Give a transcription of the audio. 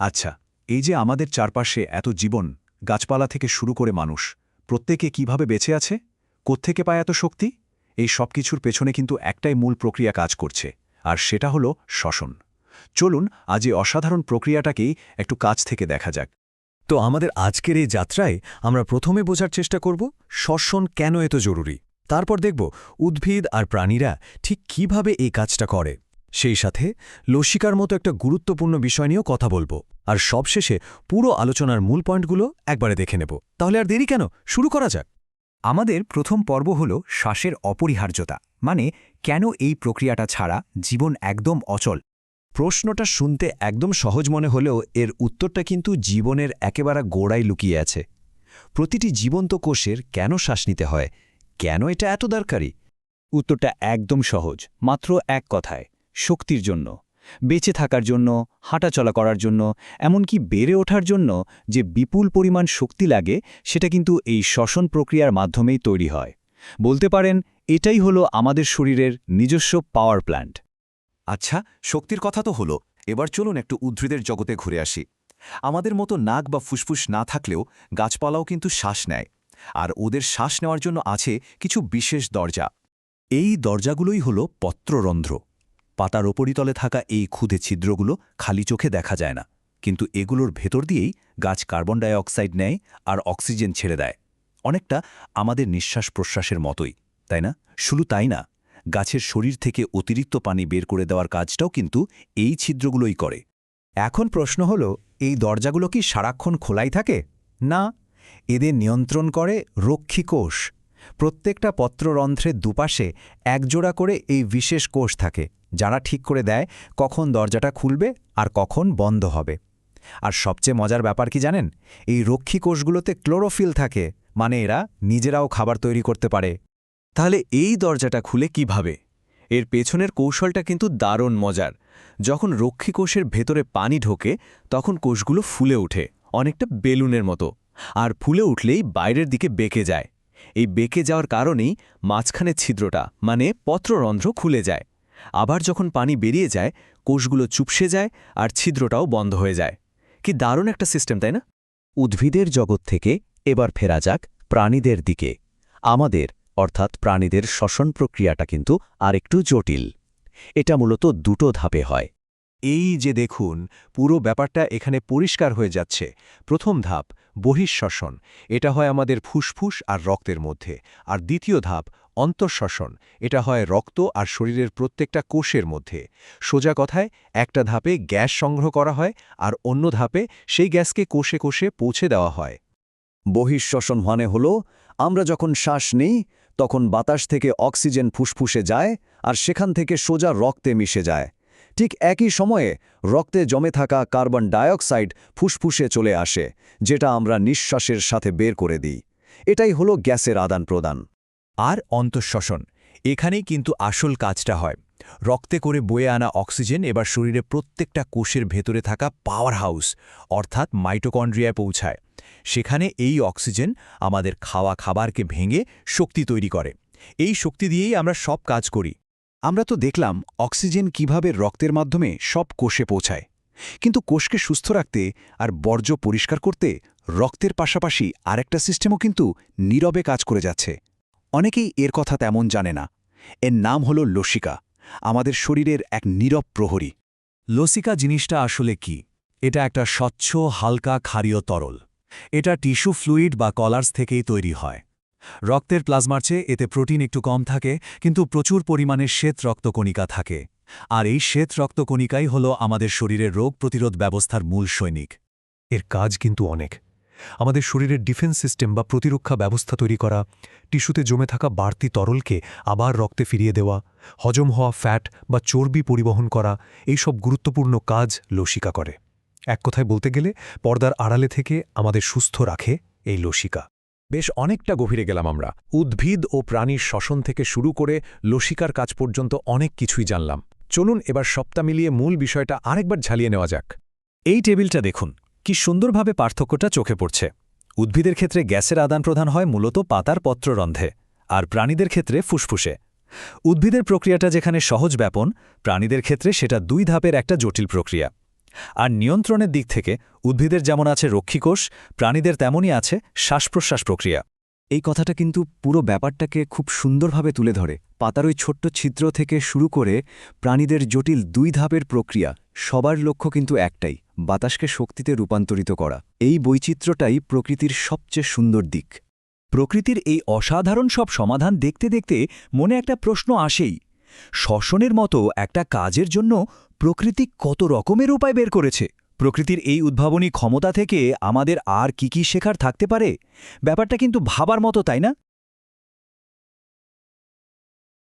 আচ্ছা, এই যে আমাদের চারপাশে এত জীবন, গাছপালা থেকে শুরু করে মানুষ, প্রত্যেকে কিভাবে বেঁচে আছে, কোত্থেকে পায় এত শক্তি? এই সব কিছুর পেছনে কিন্তু একটাই মূল প্রক্রিয়া কাজ করছে, আর সেটা হলো শ্বসন। চলুন আজ এই অসাধারণ প্রক্রিয়াটাকেই একটু কাছ থেকে দেখা যাক। তো আমাদের আজকের এই যাত্রায় আমরা প্রথমে বোঝার চেষ্টা করব শ্বসন কেন এত জরুরি। তারপর দেখব উদ্ভিদ আর প্রাণীরা ঠিক কিভাবে এই কাজটা করে। সেই সাথে লসিকার মতো একটা গুরুত্বপূর্ণ বিষয় নিয়েও কথা বলবো। আর সবশেষে পুরো আলোচনার মূল পয়েন্টগুলো একবারে দেখে নেব। তাহলে আর দেরি কেন, শুরু করা যাক। আমাদের প্রথম পর্ব হল শ্বাসের অপরিহার্যতা, মানে কেন এই প্রক্রিয়াটা ছাড়া জীবন একদম অচল। প্রশ্নটা শুনতে একদম সহজ মনে হলেও এর উত্তরটা কিন্তু জীবনের একেবারে গোড়ায় লুকিয়ে আছে। প্রতিটি জীবন্ত কোষের কেন শ্বাস নিতে হয়, কেন এটা এত দরকারি? উত্তরটা একদম সহজ, মাত্র এক কথায়: শক্তির জন্য। বেঁচে থাকার জন্য, হাঁটাচলা করার জন্য, এমনকি বেড়ে ওঠার জন্য যে বিপুল পরিমাণ শক্তি লাগে, সেটা কিন্তু এই শ্বসন প্রক্রিয়ার মাধ্যমেই তৈরি হয়। বলতে পারেন এটাই হলো আমাদের শরীরের নিজস্ব পাওয়ার প্ল্যান্ট। আচ্ছা, শক্তির কথা তো হলো, এবার চলুন একটু উদ্ভিদের জগতে ঘুরে আসি। আমাদের মতো নাক বা ফুসফুস না থাকলেও গাছপালাও কিন্তু শ্বাস নেয়, আর ওদের শ্বাস নেওয়ার জন্য আছে কিছু বিশেষ দরজা। এই দরজাগুলোই হলো পত্ররন্ধ্র। পাতার ওপরিতলে থাকা এই ক্ষুদে ছিদ্রগুলো খালি চোখে দেখা যায় না, কিন্তু এগুলোর ভেতর দিয়েই গাছ কার্বন ডাই অক্সাইড নেয় আর অক্সিজেন ছেড়ে দেয়। অনেকটা আমাদের নিঃশ্বাস প্রশ্বাসের মতোই, তাই না? শুধু তাই না, গাছের শরীর থেকে অতিরিক্ত পানি বের করে দেওয়ার কাজটাও কিন্তু এই ছিদ্রগুলোই করে। এখন প্রশ্ন হল, এই দরজাগুলো কি সারাক্ষণ খোলাই থাকে? না, এদের নিয়ন্ত্রণ করে রক্ষী কোষ। প্রত্যেকটা পত্ররন্ধ্রের দুপাশে একজোড়া করে এই বিশেষ কোষ থাকে, যারা ঠিক করে দেয় কখন দরজাটা খুলবে আর কখন বন্ধ হবে। আর সবচেয়ে মজার ব্যাপার কি জানেন? এই রক্ষী কোষগুলোতে ক্লোরোফিল থাকে, মানে এরা নিজেরাও খাবার তৈরি করতে পারে। তাহলে এই দরজাটা খুলে কিভাবে? এর পেছনের কৌশলটা কিন্তু দারুণ মজার। যখন রক্ষী কোষের ভেতরে পানি ঢোকে, তখন কোষগুলো ফুলে ওঠে, অনেকটা বেলুনের মতো। আর ফুলে উঠলেই বাইরের দিকে বেঁকে যায়। এই বেঁকে যাওয়ার কারণেই মাঝখানে ছিদ্রটা, মানে পত্ররন্ধ্র, খুলে যায়। আবার যখন পানি বেরিয়ে যায়, কোষগুলো চুপসে যায় আর ছিদ্রটাও বন্ধ হয়ে যায়। কি দারুণ একটা সিস্টেম, তাই না? উদ্ভিদের জগৎ থেকে এবার ফেরা যাক প্রাণীদের দিকে। আমাদের অর্থাৎ প্রাণীদের শ্বসন প্রক্রিয়াটা কিন্তু আরেকটু জটিল। এটা মূলত দুটো ধাপে হয়। এই যে দেখুন, পুরো ব্যাপারটা এখানে পরিষ্কার হয়ে যাচ্ছে। প্রথম ধাপ বহিঃশ্বসন, এটা হয় আমাদের ফুসফুস আর রক্তের মধ্যে। আর দ্বিতীয় ধাপ অন্তঃশ্বসন, এটা হয় রক্ত আর শরীরের প্রত্যেকটা কোষের মধ্যে। সোজা কথায়, একটা ধাপে গ্যাস সংগ্রহ করা হয় আর অন্য ধাপে সেই গ্যাসকে কোষে কোষে পৌঁছে দেওয়া হয়। বহিঃশ্বসন মানে হল আমরা যখন শ্বাস নিই, তখন বাতাস থেকে অক্সিজেন ফুসফুসে যায় আর সেখান থেকে সোজা রক্তে মিশে যায়। ঠিক একই সময়ে রক্তে জমে থাকা কার্বন ডাইঅক্সাইড ফুসফুসে চলে আসে, যেটা আমরা নিঃশ্বাসের সাথে বের করে দিই। এটাই হলো গ্যাসের আদান প্রদান। আর অন্তঃশ্বসন, এখানেই কিন্তু আসল কাজটা হয়। রক্তে করে বয়ে আনা অক্সিজেন এবার শরীরে প্রত্যেকটা কোষের ভেতরে থাকা পাওয়ার হাউস অর্থাৎ মাইটোকন্ড্রিয়ায় পৌঁছায়। সেখানে এই অক্সিজেন আমাদের খাওয়া খাবারকে ভেঙে শক্তি তৈরি করে। এই শক্তি দিয়েই আমরা সব কাজ করি। আমরা তো দেখলাম অক্সিজেন কিভাবে রক্তের মাধ্যমে সব কোষে পৌঁছায়, কিন্তু কোষকে সুস্থ রাখতে আর বর্জ্য পরিষ্কার করতে রক্তের পাশাপাশি আরেকটা সিস্টেমও কিন্তু নীরবে কাজ করে যাচ্ছে। অনেকেই এর কথা তেমন জানে না। এর নাম হলো লসিকা, আমাদের শরীরের এক নীরব প্রহরী। লসিকা জিনিসটা আসলে কি? এটা একটা স্বচ্ছ, হালকা ক্ষারীয় তরল। এটা টিস্যু ফ্লুইড বা কলার্স থেকেই তৈরি হয়। রক্তের প্লাজমার চেয়ে এতে প্রোটিন একটু কম থাকে, কিন্তু প্রচুর পরিমাণে শ্বেত রক্তকণিকা থাকে। আর এই শ্বেত রক্তকণিকাই হল আমাদের শরীরের রোগ প্রতিরোধ ব্যবস্থার মূল সৈনিক। এর কাজ কিন্তু অনেক। আমাদের শরীরের ডিফেন্স সিস্টেম বা প্রতিরক্ষা ব্যবস্থা তৈরি করা, টিস্যুতে জমে থাকা বাড়তি তরলকে আবার রক্তে ফিরিয়ে দেওয়া, হজম হওয়া ফ্যাট বা চর্বি পরিবহন করা, এই সব গুরুত্বপূর্ণ কাজ লসিকা করে। এক কথায় বলতে গেলে পর্দার আড়ালে থেকে আমাদের সুস্থ রাখে এই লসিকা। বেশ অনেকটা গভীরে গেলাম আমরা। উদ্ভিদ ও প্রাণীর শ্বসন থেকে শুরু করে লসিকার কাজ পর্যন্ত অনেক কিছুই জানলাম। চলুন এবার সবটা মিলিয়ে মূল বিষয়টা আরেকবার ঝালিয়ে নেওয়া যাক। এই টেবিলটা দেখুন, কি সুন্দরভাবে পার্থক্যটা চোখে পড়ছে। উদ্ভিদের ক্ষেত্রে গ্যাসের আদান প্রদান হয় মূলত পাতার পত্ররন্ধ্রে, আর প্রাণীদের ক্ষেত্রে ফুসফুসে। উদ্ভিদের প্রক্রিয়াটা যেখানে সহজ ব্যাপন, প্রাণীদের ক্ষেত্রে সেটা দুই ধাপের একটা জটিল প্রক্রিয়া। আর নিয়ন্ত্রণের দিক থেকে উদ্ভিদের যেমন আছে রক্ষীকোষ, প্রাণীদের তেমনই আছে শ্বাস-প্রশ্বাস প্রক্রিয়া। এই কথাটা কিন্তু পুরো ব্যাপারটাকে খুব সুন্দরভাবে তুলে ধরে। পাতার ওই ছোট্ট ছিদ্র থেকে শুরু করে প্রাণীদের জটিল 2 ধাপের প্রক্রিয়া, সবার লক্ষ্য কিন্তু একটাই, বাতাসকে শক্তিতে রূপান্তরিত করা। এই বৈচিত্র্যটাই প্রকৃতির সবচেয়ে সুন্দর দিক। প্রকৃতির এই অসাধারণ সব সমাধান দেখতে দেখতে মনে একটা প্রশ্ন আসেই, শ্বসনের মতো একটা কাজের জন্য প্রকৃতি কত রকমের উপায় বের করেছে? প্রকৃতির এই উদ্ভাবনী ক্ষমতা থেকে আমাদের আর কি শেখার থাকতে পারে? ব্যাপারটা কিন্তু ভাবার মতো, তাই না?